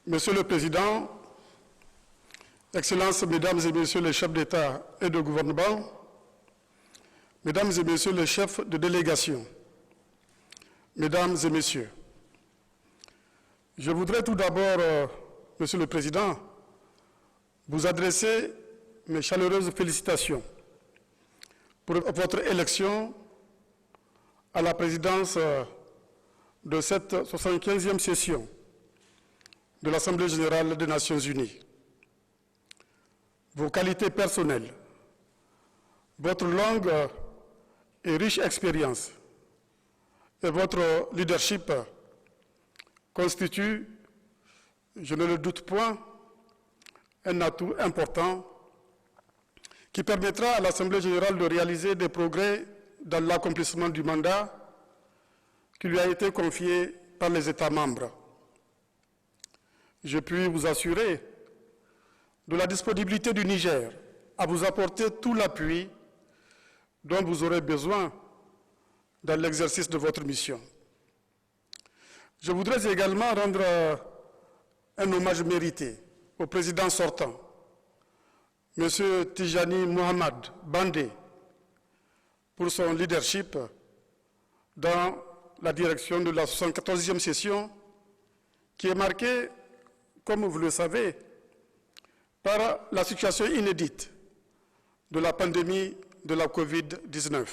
Monsieur le Président, Excellences, Mesdames et Messieurs les chefs d'État et de gouvernement, Mesdames et Messieurs les chefs de délégation, Mesdames et Messieurs, je voudrais tout d'abord, Monsieur le Président, vous adresser mes chaleureuses félicitations pour votre élection à la présidence de cette 75e session de l'Assemblée générale des Nations unies. Vos qualités personnelles, votre longue et riche expérience et votre leadership constituent, je ne le doute point, un atout important qui permettra à l'Assemblée générale de réaliser des progrès dans l'accomplissement du mandat qui lui a été confié par les États membres. Je puis vous assurer de la disponibilité du Niger à vous apporter tout l'appui dont vous aurez besoin dans l'exercice de votre mission. Je voudrais également rendre un hommage mérité au président sortant, M. Tijani Mohamed Bandé, pour son leadership dans la direction de la 74e session qui est marquée, comme vous le savez, par la situation inédite de la pandémie de la Covid-19.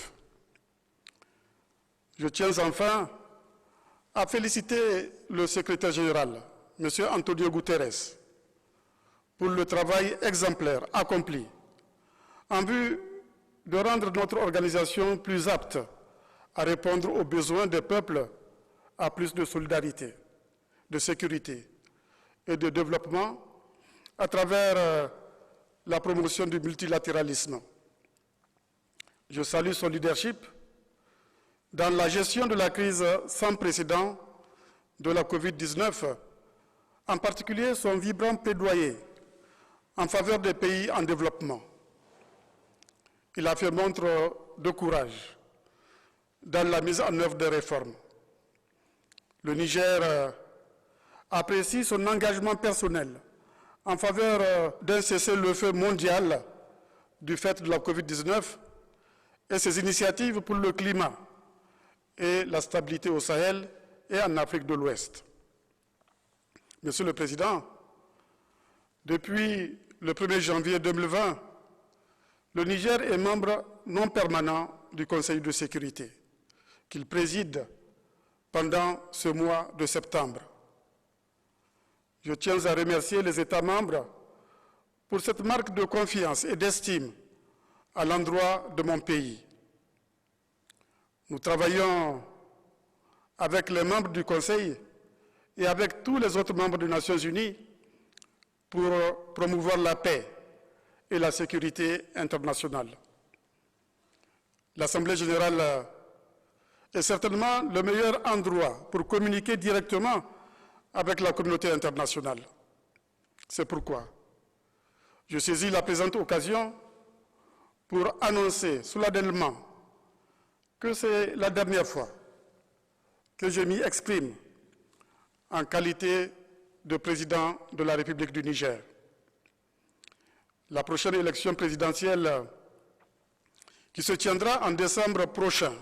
Je tiens enfin à féliciter le secrétaire général, M. Antonio Guterres, pour le travail exemplaire accompli en vue de rendre notre organisation plus apte à répondre aux besoins des peuples à plus de solidarité, de sécurité et de développement à travers la promotion du multilatéralisme. Je salue son leadership dans la gestion de la crise sans précédent de la Covid-19, en particulier son vibrant plaidoyer en faveur des pays en développement. Il a fait montre de courage dans la mise en œuvre des réformes. Le Niger apprécie son engagement personnel en faveur d'un cessez-le-feu mondial du fait de la Covid-19 et ses initiatives pour le climat et la stabilité au Sahel et en Afrique de l'Ouest. Monsieur le Président, depuis le 1er janvier 2020, le Niger est membre non permanent du Conseil de sécurité, qu'il préside pendant ce mois de septembre. Je tiens à remercier les États membres pour cette marque de confiance et d'estime à l'endroit de mon pays. Nous travaillons avec les membres du Conseil et avec tous les autres membres des Nations unies pour promouvoir la paix et la sécurité internationale. L'Assemblée générale est certainement le meilleur endroit pour communiquer directement avec la communauté internationale. C'est pourquoi je saisis la présente occasion pour annoncer solennellement que c'est la dernière fois que je m'y exprime en qualité de président de la République du Niger. La prochaine élection présidentielle qui se tiendra en décembre prochain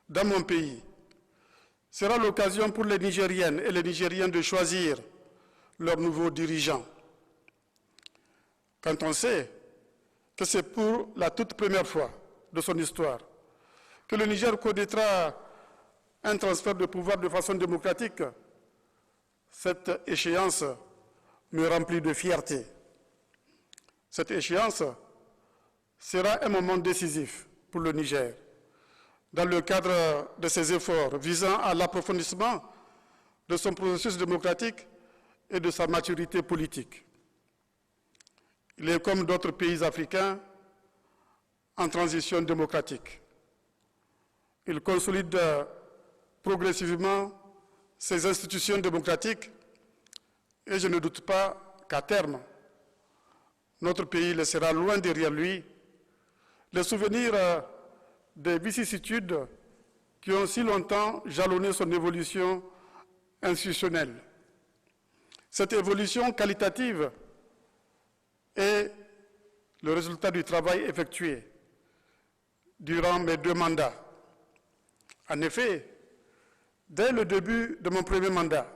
dans mon pays sera l'occasion pour les Nigériennes et les Nigériens de choisir leurs nouveaux dirigeants. Quand on sait que c'est pour la toute première fois de son histoire que le Niger connaîtra un transfert de pouvoir de façon démocratique, cette échéance me remplit de fierté. Cette échéance sera un moment décisif pour le Niger, dans le cadre de ses efforts visant à l'approfondissement de son processus démocratique et de sa maturité politique. Il est comme d'autres pays africains en transition démocratique. Il consolide progressivement ses institutions démocratiques et je ne doute pas qu'à terme, notre pays laissera loin derrière lui les souvenirs des vicissitudes qui ont si longtemps jalonné son évolution institutionnelle. Cette évolution qualitative est le résultat du travail effectué durant mes 2 mandats. En effet, dès le début de mon premier mandat,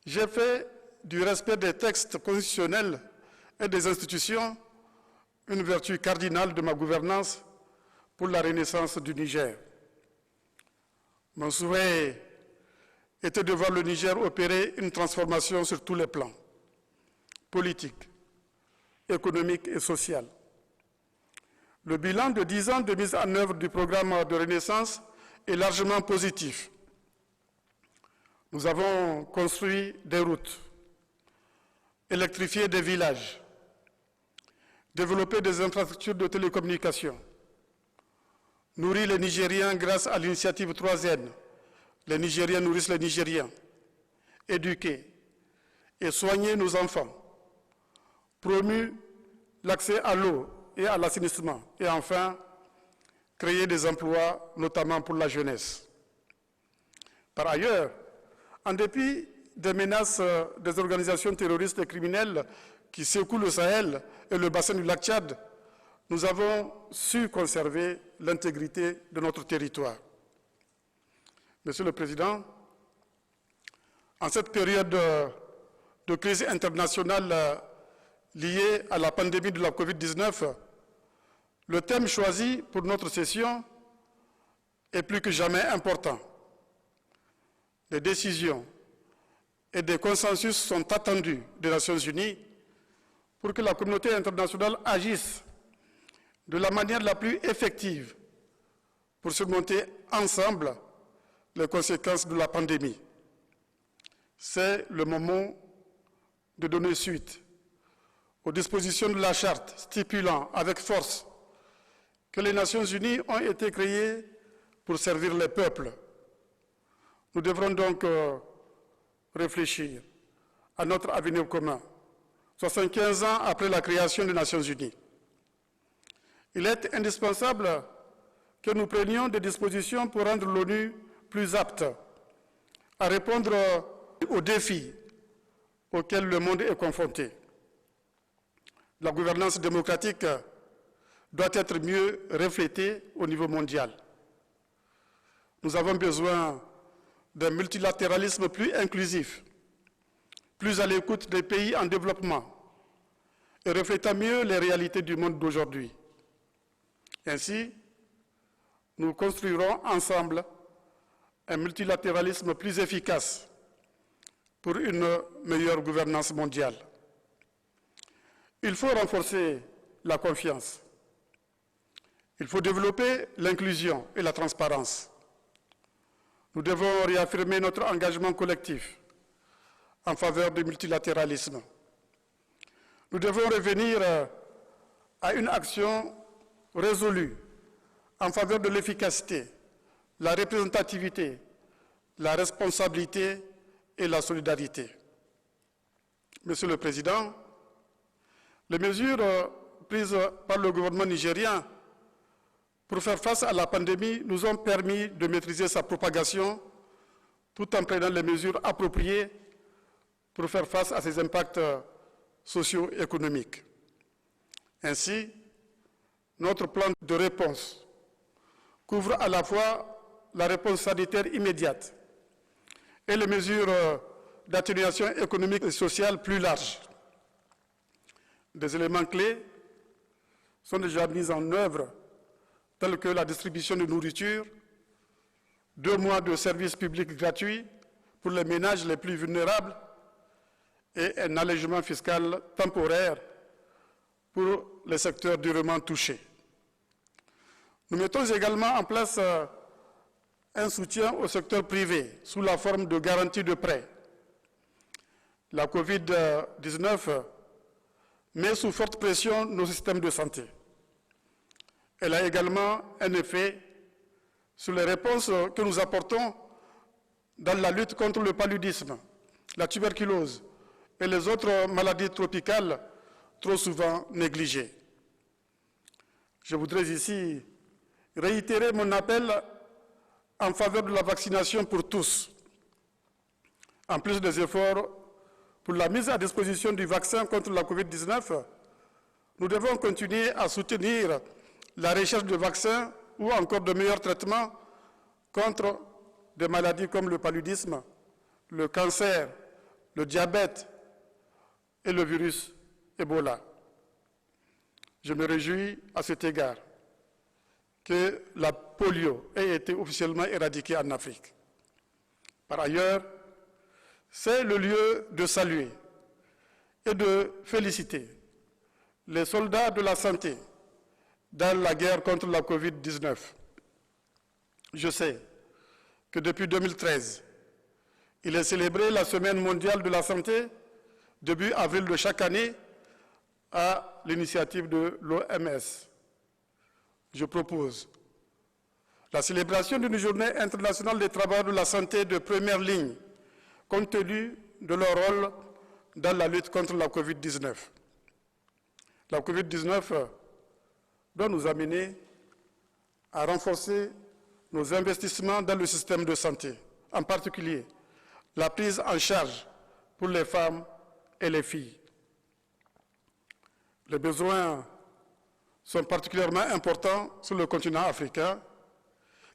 j'ai fait du respect des textes constitutionnels et des institutions une vertu cardinale de ma gouvernance pour la renaissance du Niger. Mon souhait était de voir le Niger opérer une transformation sur tous les plans, politique, économique et social. Le bilan de 10 ans de mise en œuvre du programme de renaissance est largement positif. Nous avons construit des routes, électrifié des villages, développé des infrastructures de télécommunications, nourri les Nigériens grâce à l'initiative 3N, les Nigériens nourrissent les Nigériens, éduqué et soigner nos enfants, promu l'accès à l'eau et à l'assainissement, et enfin, créer des emplois, notamment pour la jeunesse. Par ailleurs, en dépit des menaces des organisations terroristes et criminelles qui secouent le Sahel et le bassin du lac Tchad, nous avons su conserver l'intégrité de notre territoire. Monsieur le Président, en cette période de crise internationale liée à la pandémie de la Covid-19, le thème choisi pour notre session est plus que jamais important. Des décisions et des consensus sont attendus des Nations Unies pour que la communauté internationale agisse de la manière la plus effective pour surmonter ensemble les conséquences de la pandémie. C'est le moment de donner suite aux dispositions de la Charte stipulant avec force que les Nations Unies ont été créées pour servir les peuples. Nous devrons donc réfléchir à notre avenir commun, 75 ans après la création des Nations Unies. Il est indispensable que nous prenions des dispositions pour rendre l'ONU plus apte à répondre aux défis auxquels le monde est confronté. La gouvernance démocratique doit être mieux reflétée au niveau mondial. Nous avons besoin d'un multilatéralisme plus inclusif, plus à l'écoute des pays en développement et reflétant mieux les réalités du monde d'aujourd'hui. Ainsi, nous construirons ensemble un multilatéralisme plus efficace pour une meilleure gouvernance mondiale. Il faut renforcer la confiance. Il faut développer l'inclusion et la transparence. Nous devons réaffirmer notre engagement collectif en faveur du multilatéralisme. Nous devons revenir à une action résolue en faveur de l'efficacité, la représentativité, la responsabilité et la solidarité. Monsieur le Président, les mesures prises par le gouvernement nigérien pour faire face à la pandémie nous ont permis de maîtriser sa propagation tout en prenant les mesures appropriées pour faire face à ses impacts socio-économiques. Ainsi, notre plan de réponse couvre à la fois la réponse sanitaire immédiate et les mesures d'atténuation économique et sociale plus larges. Des éléments clés sont déjà mis en œuvre, tels que la distribution de nourriture, 2 mois de services publics gratuits pour les ménages les plus vulnérables et un allègement fiscal temporaire pour les secteurs durement touchés. Nous mettons également en place un soutien au secteur privé sous la forme de garanties de prêts. La Covid-19 met sous forte pression nos systèmes de santé. Elle a également un effet sur les réponses que nous apportons dans la lutte contre le paludisme, la tuberculose et les autres maladies tropicales trop souvent négligées. Je voudrais ici réitérer mon appel en faveur de la vaccination pour tous, en plus des efforts pour la mise à disposition du vaccin contre la COVID-19, nous devons continuer à soutenir la recherche de vaccins ou encore de meilleurs traitements contre des maladies comme le paludisme, le cancer, le diabète et le virus Ebola. Je me réjouis à cet égard que la polio ait été officiellement éradiquée en Afrique. Par ailleurs, c'est le lieu de saluer et de féliciter les soldats de la santé dans la guerre contre la COVID-19. Je sais que depuis 2013, il est célébré la Semaine mondiale de la santé début avril de chaque année à l'initiative de l'OMS. Je propose la célébration d'une journée internationale des travailleurs de la santé de première ligne, compte tenu de leur rôle dans la lutte contre la COVID-19. La COVID-19 doit nous amener à renforcer nos investissements dans le système de santé, en particulier la prise en charge pour les femmes et les filles. Les besoins sont particulièrement importants sur le continent africain,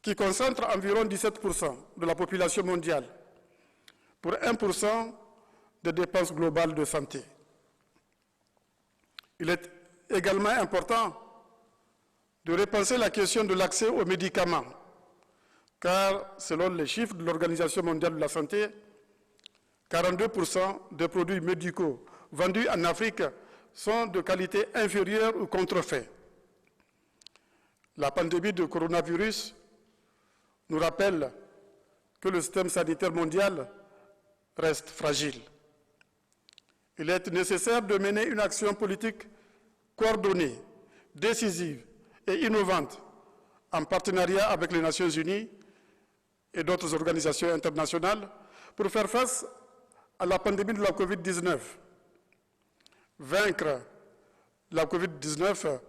qui concentre environ 17% de la population mondiale, pour 1% des dépenses globales de santé. Il est également important de repenser la question de l'accès aux médicaments, car selon les chiffres de l'Organisation mondiale de la santé, 42% des produits médicaux vendus en Afrique sont de qualité inférieure ou contrefaits. La pandémie de coronavirus nous rappelle que le système sanitaire mondial reste fragile. Il est nécessaire de mener une action politique coordonnée, décisive et innovante en partenariat avec les Nations Unies et d'autres organisations internationales pour faire face à la pandémie de la COVID-19. Vaincre la COVID-19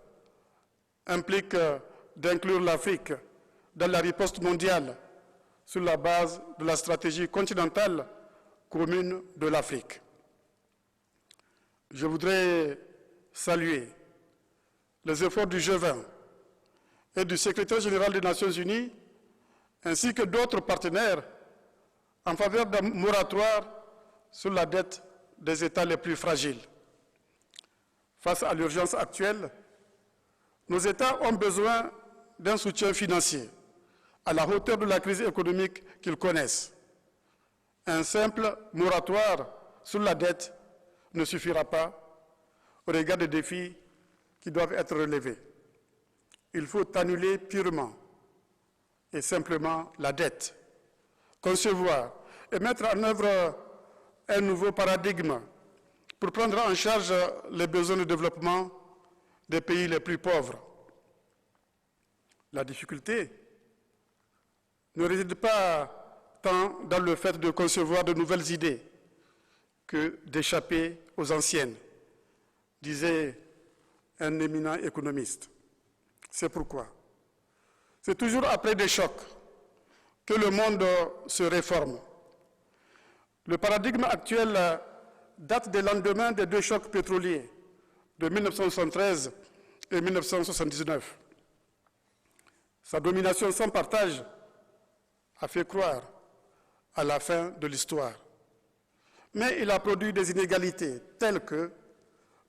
implique d'inclure l'Afrique dans la riposte mondiale sur la base de la stratégie continentale commune de l'Afrique. Je voudrais saluer les efforts du G20 et du secrétaire général des Nations Unies, ainsi que d'autres partenaires, en faveur d'un moratoire sur la dette des États les plus fragiles. Face à l'urgence actuelle, nos États ont besoin d'un soutien financier à la hauteur de la crise économique qu'ils connaissent. Un simple moratoire sur la dette ne suffira pas au regard des défis qui doivent être relevés. Il faut annuler purement et simplement la dette, concevoir et mettre en œuvre un nouveau paradigme pour prendre en charge les besoins de développement des pays les plus pauvres. La difficulté ne réside pas tant dans le fait de concevoir de nouvelles idées que d'échapper aux anciennes, disait un éminent économiste. C'est pourquoi c'est toujours après des chocs que le monde se réforme. Le paradigme actuel date des lendemains des deux chocs pétroliers de 1973 et 1979. Sa domination sans partage a fait croire à la fin de l'histoire. Mais il a produit des inégalités telles que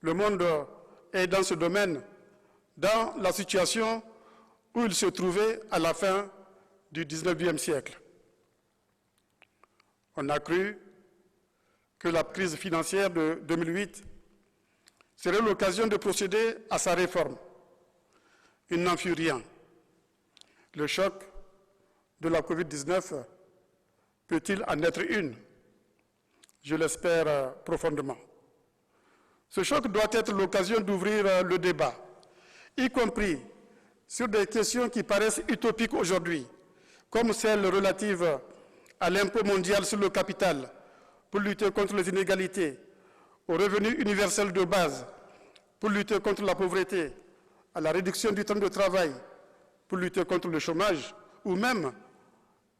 le monde est dans ce domaine dans la situation où il se trouvait à la fin du XIXe siècle. On a cru que la crise financière de 2008 serait l'occasion de procéder à sa réforme. Il n'en fut rien. Le choc de la COVID-19 peut-il en être une? Je l'espère profondément. Ce choc doit être l'occasion d'ouvrir le débat, y compris sur des questions qui paraissent utopiques aujourd'hui, comme celle relative à l'impôt mondial sur le capital pour lutter contre les inégalités, au revenu universel de base pour lutter contre la pauvreté, à la réduction du temps de travail pour lutter contre le chômage, ou même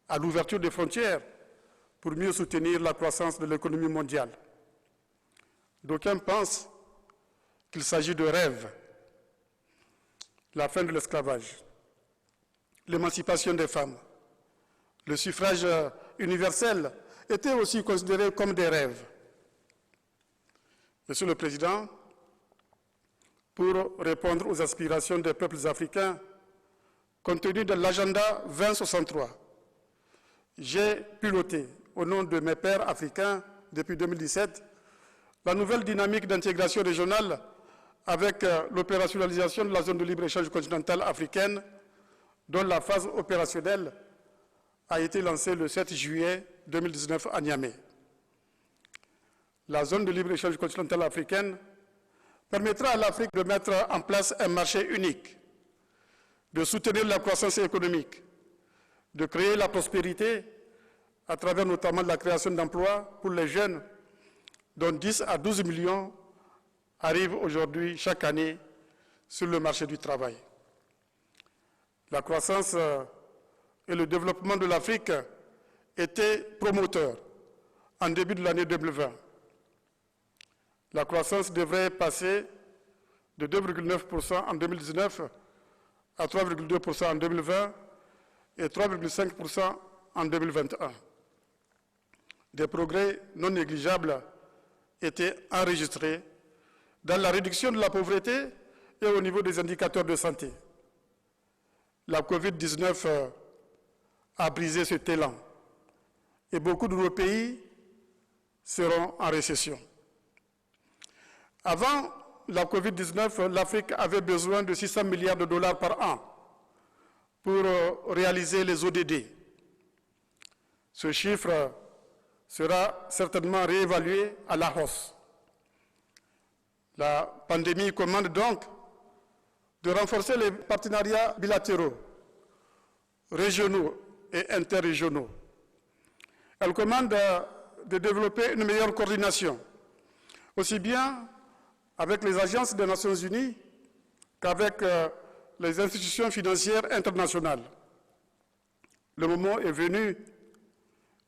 à l'ouverture des frontières pour mieux soutenir la croissance de l'économie mondiale. D'aucuns pensent qu'il s'agit de rêves. La fin de l'esclavage, l'émancipation des femmes, le suffrage universel étaient aussi considérés comme des rêves. Monsieur le Président, pour répondre aux aspirations des peuples africains, compte tenu de l'agenda 2063, j'ai piloté, au nom de mes pairs africains, depuis 2017, la nouvelle dynamique d'intégration régionale avec l'opérationnalisation de la zone de libre-échange continentale africaine, dont la phase opérationnelle a été lancée le 7 juillet 2019 à Niamey. La zone de libre-échange continentale africaine permettra à l'Afrique de mettre en place un marché unique, de soutenir la croissance économique, de créer la prospérité à travers notamment la création d'emplois pour les jeunes, dont 10 à 12 millions arrivent aujourd'hui chaque année sur le marché du travail. La croissance et le développement de l'Afrique étaient promoteurs en début de l'année 2020. La croissance devrait passer de 2,9% en 2019 à 3,2% en 2020 et 3,5% en 2021. Des progrès non négligeables étaient enregistrés dans la réduction de la pauvreté et au niveau des indicateurs de santé. La Covid-19 a brisé cet élan et beaucoup de nos pays seront en récession. Avant la Covid-19, l'Afrique avait besoin de 600 milliards de dollars par an pour réaliser les ODD. Ce chiffre sera certainement réévalué à la hausse. La pandémie commande donc de renforcer les partenariats bilatéraux, régionaux et interrégionaux. Elle commande de développer une meilleure coordination, aussi bien avec les agences des Nations Unies qu'avec les institutions financières internationales. Le moment est venu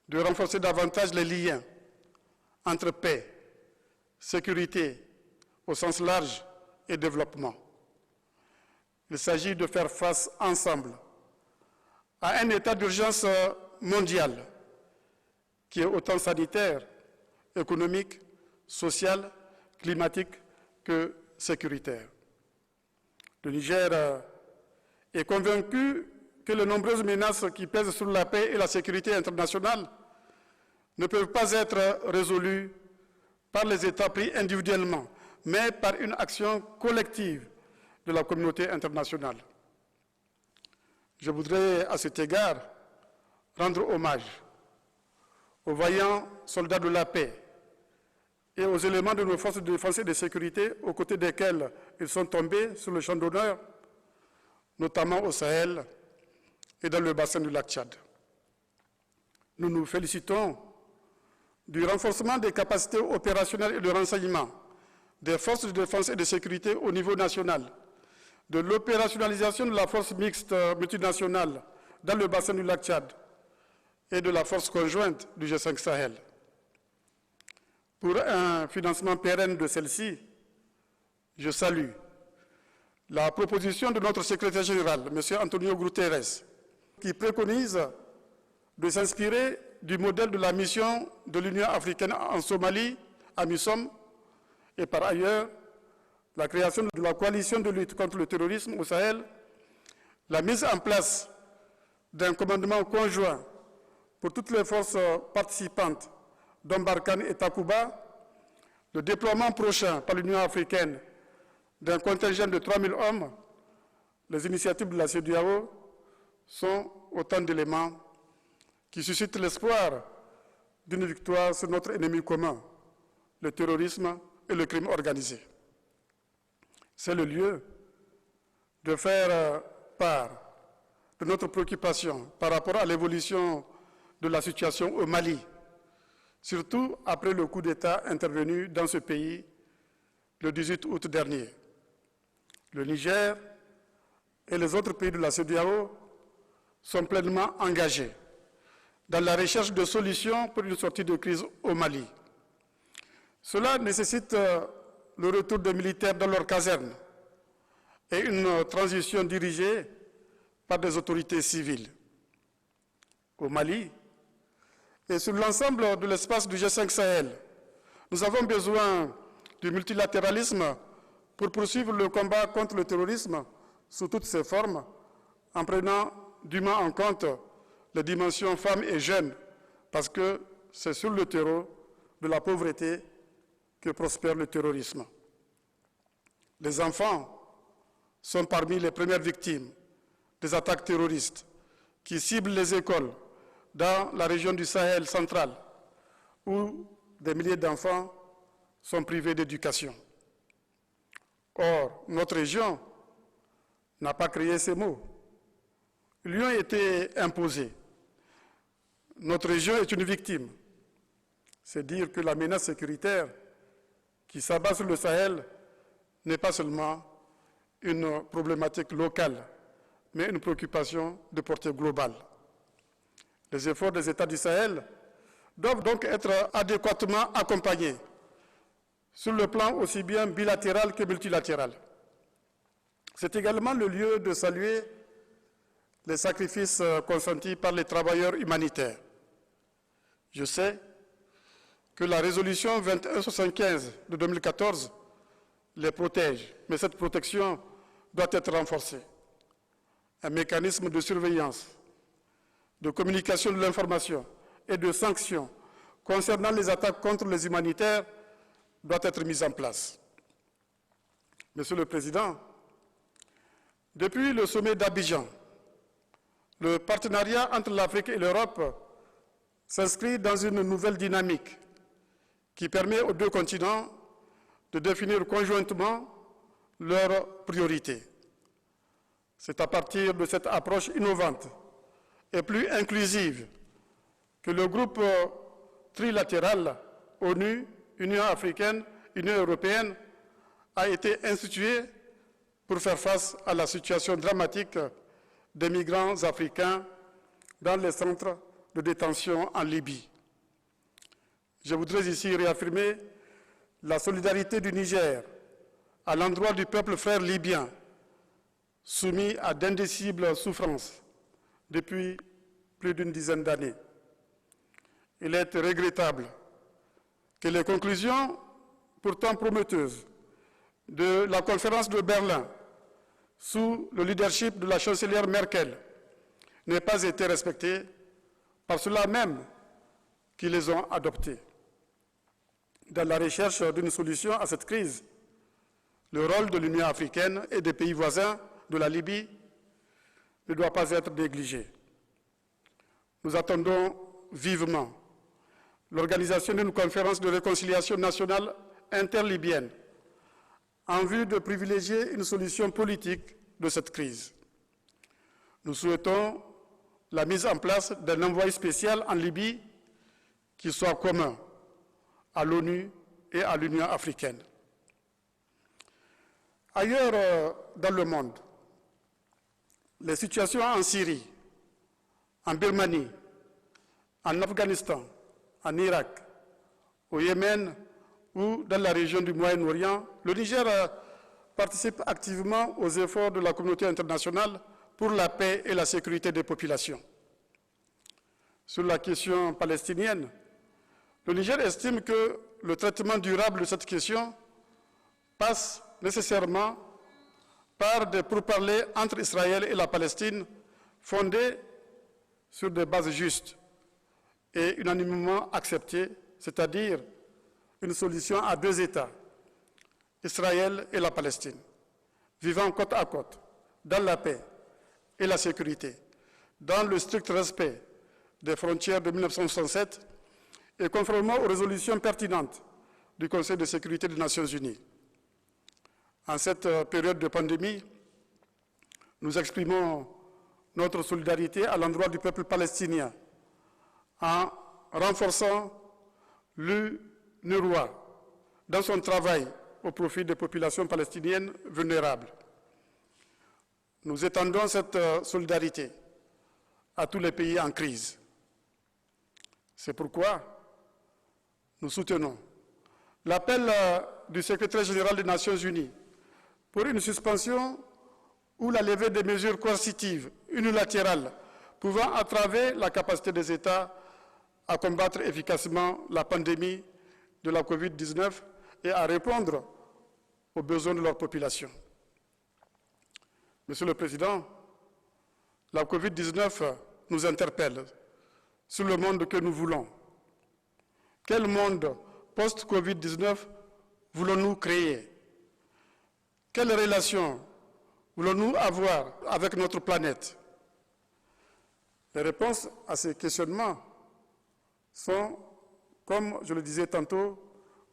de renforcer davantage les liens entre paix, sécurité au sens large et développement. Il s'agit de faire face ensemble à un état d'urgence mondial qui est autant sanitaire, économique, social, climatique que sécuritaire. Le Niger est convaincu que les nombreuses menaces qui pèsent sur la paix et la sécurité internationale ne peuvent pas être résolues par les États pris individuellement, mais par une action collective de la communauté internationale. Je voudrais à cet égard rendre hommage aux vaillants soldats de la paix et aux éléments de nos forces de défense et de sécurité aux côtés desquels ils sont tombés sur le champ d'honneur, notamment au Sahel et dans le bassin du lac Tchad. Nous nous félicitons du renforcement des capacités opérationnelles et de renseignement des forces de défense et de sécurité au niveau national, de l'opérationnalisation de la force mixte multinationale dans le bassin du lac Tchad et de la force conjointe du G5 Sahel. Pour un financement pérenne de celle-ci, je salue la proposition de notre secrétaire général, M. Antonio Guterres, qui préconise de s'inspirer du modèle de la mission de l'Union africaine en Somalie, AMISOM, et par ailleurs, la création de la coalition de lutte contre le terrorisme au Sahel, la mise en place d'un commandement conjoint pour toutes les forces participantes, dont Barkhane et Takuba, le déploiement prochain par l'Union africaine d'un contingent de 3000 hommes, les initiatives de la CEDEAO sont autant d'éléments qui suscitent l'espoir d'une victoire sur notre ennemi commun, le terrorisme et le crime organisé. C'est le lieu de faire part de notre préoccupation par rapport à l'évolution de la situation au Mali, surtout après le coup d'État intervenu dans ce pays le 18 août dernier. Le Niger et les autres pays de la CEDEAO sont pleinement engagés dans la recherche de solutions pour une sortie de crise au Mali. Cela nécessite le retour des militaires dans leurs casernes et une transition dirigée par des autorités civiles. Au Mali et sur l'ensemble de l'espace du G5 Sahel, nous avons besoin du multilatéralisme pour poursuivre le combat contre le terrorisme sous toutes ses formes, en prenant dûment en compte les dimensions femmes et jeunes, parce que c'est sur le terreau de la pauvreté que prospère le terrorisme. Les enfants sont parmi les premières victimes des attaques terroristes qui ciblent les écoles dans la région du Sahel central, où des milliers d'enfants sont privés d'éducation. Or, notre région n'a pas créé ces mots. Ils lui ont été imposés. Notre région est une victime. C'est dire que la menace sécuritaire qui s'abat sur le Sahel n'est pas seulement une problématique locale, mais une préoccupation de portée globale. Les efforts des États du Sahel doivent donc être adéquatement accompagnés sur le plan aussi bien bilatéral que multilatéral. C'est également le lieu de saluer les sacrifices consentis par les travailleurs humanitaires. Je sais que la résolution 2175 de 2014 les protège, mais cette protection doit être renforcée. Un mécanisme de surveillance, de communication de l'information et de sanctions concernant les attaques contre les humanitaires doit être mis en place. Monsieur le Président, depuis le sommet d'Abidjan, le partenariat entre l'Afrique et l'Europe s'inscrit dans une nouvelle dynamique qui permet aux deux continents de définir conjointement leurs priorités. C'est à partir de cette approche innovante et plus inclusive que le groupe trilatéral ONU, Union africaine, Union européenne a été institué pour faire face à la situation dramatique des migrants africains dans les centres de détention en Libye. Je voudrais ici réaffirmer la solidarité du Niger à l'endroit du peuple frère libyen, soumis à d'indicibles souffrances depuis plus d'une dizaine d'années. Il est regrettable que les conclusions, pourtant prometteuses, de la conférence de Berlin, sous le leadership de la chancelière Merkel, n'aient pas été respectées par ceux-là même qui les ont adoptées. Dans la recherche d'une solution à cette crise, le rôle de l'Union africaine et des pays voisins de la Libye ne doit pas être négligé. Nous attendons vivement l'organisation d'une conférence de réconciliation nationale interlibyenne en vue de privilégier une solution politique de cette crise. Nous souhaitons la mise en place d'un envoyé spécial en Libye qui soit commun à l'ONU et à l'Union africaine. Ailleurs dans le monde, les situations en Syrie, en Birmanie, en Afghanistan, en Irak, au Yémen ou dans la région du Moyen-Orient, le Niger participe activement aux efforts de la communauté internationale pour la paix et la sécurité des populations. Sur la question palestinienne, le Niger estime que le traitement durable de cette question passe nécessairement par des pourparlers entre Israël et la Palestine fondés sur des bases justes et unanimement acceptées, c'est-à-dire une solution à deux États, Israël et la Palestine, vivant côte à côte, dans la paix et la sécurité, dans le strict respect des frontières de 1967 et conformément aux résolutions pertinentes du Conseil de sécurité des Nations unies. En cette période de pandémie, nous exprimons notre solidarité à l'endroit du peuple palestinien en renforçant l'UNRWA dans son travail au profit des populations palestiniennes vulnérables. Nous étendons cette solidarité à tous les pays en crise. C'est pourquoi nous soutenons l'appel du secrétaire général des Nations Unies pour une suspension ou la levée des mesures coercitives unilatérales pouvant entraver la capacité des États à combattre efficacement la pandémie de la COVID-19 et à répondre aux besoins de leur population. Monsieur le Président, la COVID-19 nous interpelle sur le monde que nous voulons. Quel monde post-COVID-19 voulons-nous créer? Quelles relations voulons-nous avoir avec notre planète? Les réponses à ces questionnements sont, comme je le disais tantôt,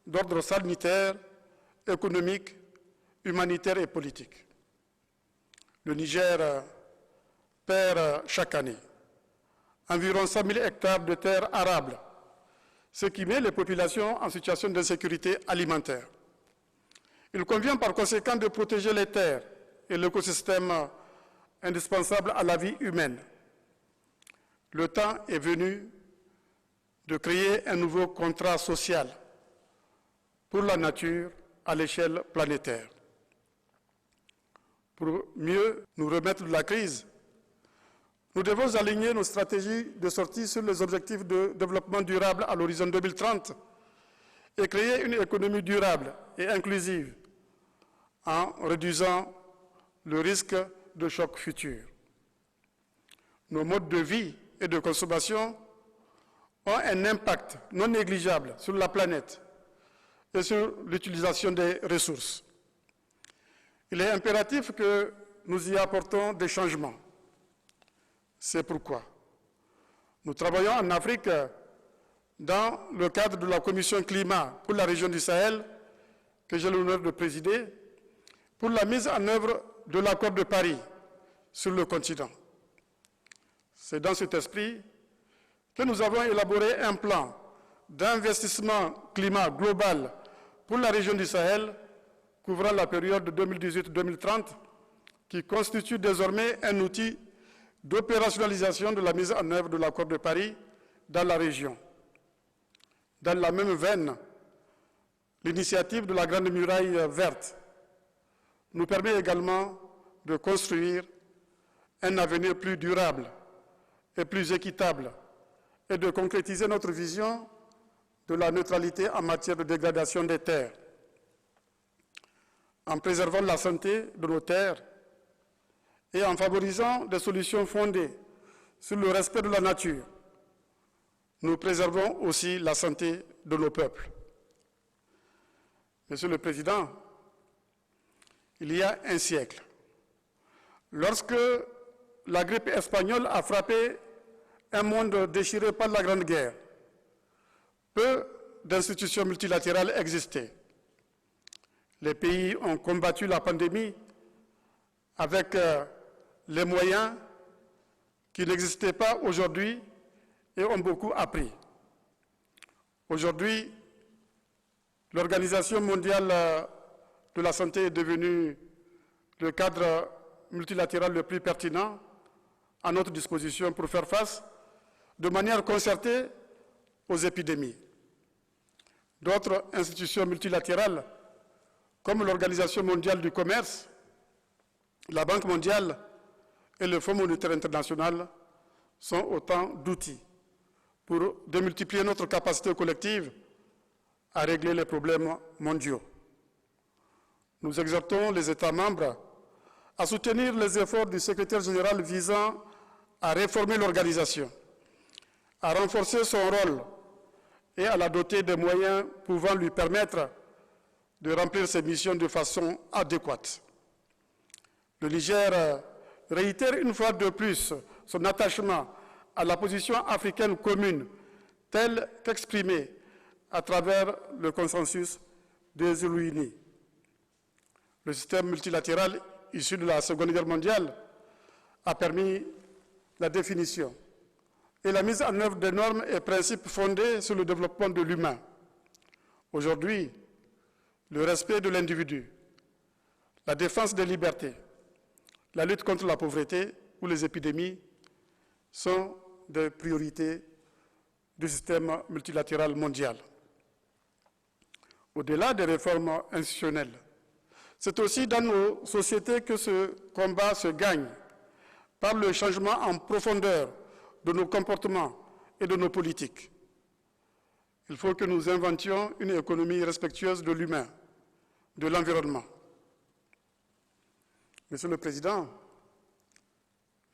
d'ordre sanitaire, économique, humanitaire et politique. Le Niger perd chaque année environ 100 000 hectares de terres arables, ce qui met les populations en situation d'insécurité alimentaire. Il convient par conséquent de protéger les terres et l'écosystème indispensable à la vie humaine. Le temps est venu de créer un nouveau contrat social pour la nature à l'échelle planétaire. Pour mieux nous remettre de la crise, nous devons aligner nos stratégies de sortie sur les objectifs de développement durable à l'horizon 2030 et créer une économie durable et inclusive en réduisant le risque de choc futur. Nos modes de vie et de consommation ont un impact non négligeable sur la planète et sur l'utilisation des ressources. Il est impératif que nous y apportons des changements. C'est pourquoi nous travaillons en Afrique dans le cadre de la Commission climat pour la région du Sahel, que j'ai l'honneur de présider, pour la mise en œuvre de l'accord de Paris sur le continent. C'est dans cet esprit que nous avons élaboré un plan d'investissement climat global pour la région du Sahel, couvrant la période 2018-2030, qui constitue désormais un outil d'opérationnalisation de la mise en œuvre de l'accord de Paris dans la région. Dans la même veine, l'initiative de la Grande Muraille verte nous permet également de construire un avenir plus durable et plus équitable et de concrétiser notre vision de la neutralité en matière de dégradation des terres. En préservant la santé de nos terres et en favorisant des solutions fondées sur le respect de la nature, nous préservons aussi la santé de nos peuples. Monsieur le Président, il y a un siècle, lorsque la grippe espagnole a frappé un monde déchiré par la Grande Guerre, peu d'institutions multilatérales existaient. Les pays ont combattu la pandémie avec les moyens qui n'existaient pas aujourd'hui et ont beaucoup appris. Aujourd'hui, l'Organisation mondiale de la santé est devenue le cadre multilatéral le plus pertinent à notre disposition pour faire face de manière concertée aux épidémies. D'autres institutions multilatérales, comme l'Organisation mondiale du commerce, la Banque mondiale et le Fonds monétaire international, sont autant d'outils pour démultiplier notre capacité collective à régler les problèmes mondiaux. Nous exhortons les États membres à soutenir les efforts du secrétaire général visant à réformer l'organisation, à renforcer son rôle et à la doter des moyens pouvant lui permettre de remplir ses missions de façon adéquate. Le Niger réitère une fois de plus son attachement à la position africaine commune telle qu'exprimée à travers le consensus des Réunis. Le système multilatéral issu de la Seconde Guerre mondiale a permis la définition et la mise en œuvre des normes et principes fondés sur le développement de l'humain. Aujourd'hui, le respect de l'individu, la défense des libertés, la lutte contre la pauvreté ou les épidémies sont des priorités du système multilatéral mondial. Au-delà des réformes institutionnelles, c'est aussi dans nos sociétés que ce combat se gagne par le changement en profondeur de nos comportements et de nos politiques. Il faut que nous inventions une économie respectueuse de l'humain, de l'environnement. Monsieur le Président,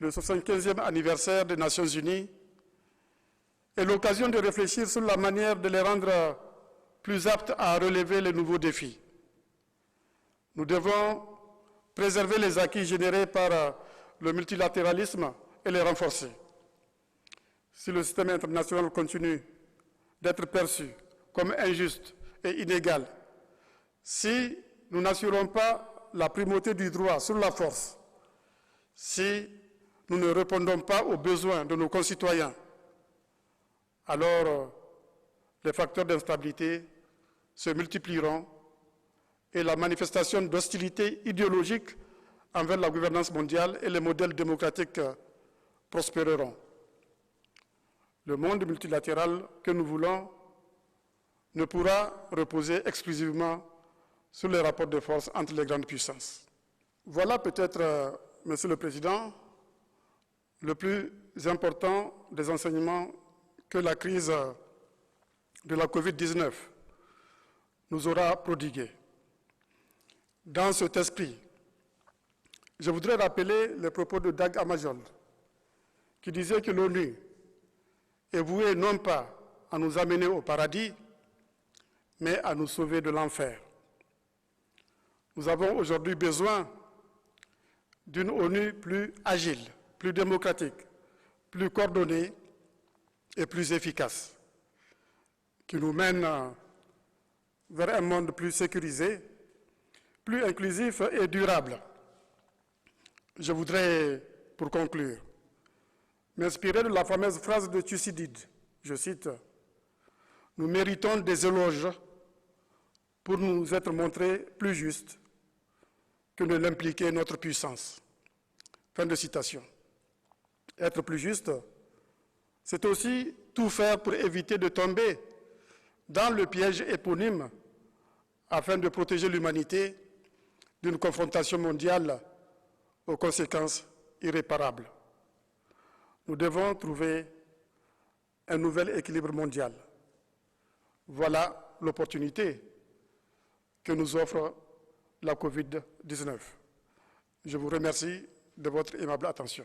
le 75e anniversaire des Nations Unies est l'occasion de réfléchir sur la manière de les rendre plus aptes à relever les nouveaux défis. Nous devons préserver les acquis générés par le multilatéralisme et les renforcer. Si le système international continue d'être perçu comme injuste et inégal, si nous n'assurons pas la primauté du droit sur la force, si nous ne répondons pas aux besoins de nos concitoyens, alors les facteurs d'instabilité se multiplieront et la manifestation d'hostilité idéologique envers la gouvernance mondiale et les modèles démocratiques prospéreront. Le monde multilatéral que nous voulons ne pourra reposer exclusivement sur les rapports de force entre les grandes puissances. Voilà peut-être, Monsieur le Président, le plus important des enseignements que la crise de la Covid-19 nous aura prodigué. Dans cet esprit, je voudrais rappeler les propos de Dag Hammarskjöld, qui disait que l'ONU est vouée non pas à nous amener au paradis, mais à nous sauver de l'enfer. Nous avons aujourd'hui besoin d'une ONU plus agile, plus démocratique, plus coordonnée et plus efficace, qui nous mène vers un monde plus sécurisé, plus inclusif et durable. Je voudrais, pour conclure, m'inspirer de la fameuse phrase de Thucydide. Je cite, « Nous méritons des éloges pour nous être montrés plus justes que ne l'impliquait notre puissance. » Fin de citation. Être plus juste, c'est aussi tout faire pour éviter de tomber dans le piège éponyme afin de protéger l'humanité d'une confrontation mondiale aux conséquences irréparables. Nous devons trouver un nouvel équilibre mondial. Voilà l'opportunité que nous offre la Covid-19. Je vous remercie de votre aimable attention.